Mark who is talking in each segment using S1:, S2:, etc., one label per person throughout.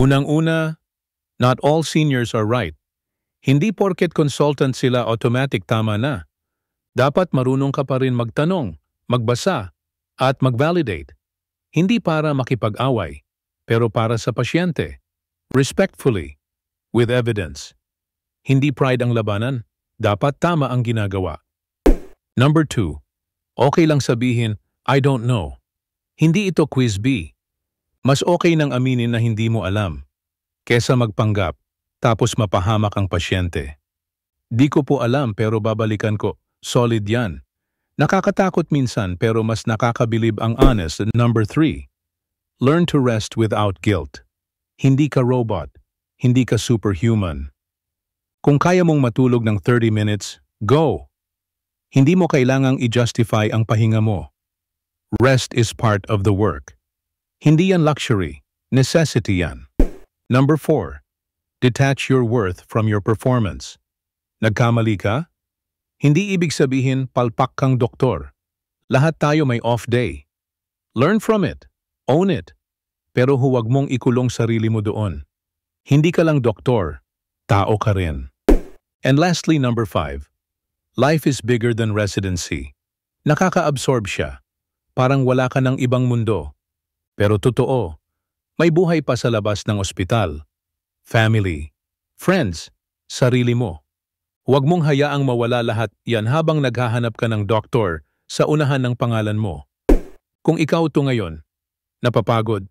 S1: Unang-una, not all seniors are right. Hindi porket consultant sila automatic tama na. Dapat marunong ka pa rin magtanong, magbasa, at mag-validate. Hindi para makipag-away, pero para sa pasyente. Respectfully, with evidence. Hindi pride ang labanan, dapat tama ang ginagawa. Number 2, okay lang sabihin, I don't know. Hindi ito quiz B. Mas okay nang aminin na hindi mo alam, kesa magpanggap, tapos mapahamak ang pasyente. Di ko po alam pero babalikan ko, solid yan. Nakakatakot minsan pero mas nakakabilib ang honest. Number 3, learn to rest without guilt. Hindi ka robot, hindi ka superhuman. Kung kaya mong matulog ng 30 minutes, go! Hindi mo kailangang i-justify ang pahinga mo. Rest is part of the work. Hindi yan luxury, necessity yan. Number 4, detach your worth from your performance. Nagkamali ka? Hindi ibig sabihin palpak kang doktor. Lahat tayo may off day. Learn from it, own it, pero huwag mong ikulong sarili mo doon. Hindi ka lang doktor, tao ka rin. And lastly, number 5, life is bigger than residency. Nakaka-absorb siya, parang wala ka ng ibang mundo. Pero totoo, may buhay pa sa labas ng ospital. Family, friends, sarili mo. Huwag mong hayaang mawala lahat yan habang naghahanap ka ng doktor sa unahan ng pangalan mo. Kung ikaw to ngayon, napapagod,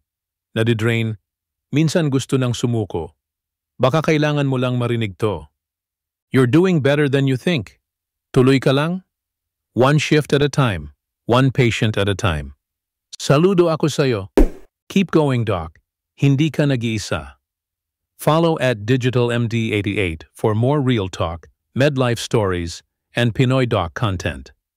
S1: nadidrain, minsan gusto nang sumuko, baka kailangan mo lang marinig to. You're doing better than you think. Tuloy ka lang. One shift at a time, one patient at a time. Saludo ako sa'yo. Keep going, Doc. Hindi ka nag-iisa. Follow at DigitalMD88 for more real talk, MedLife stories, and Pinoy Doc content.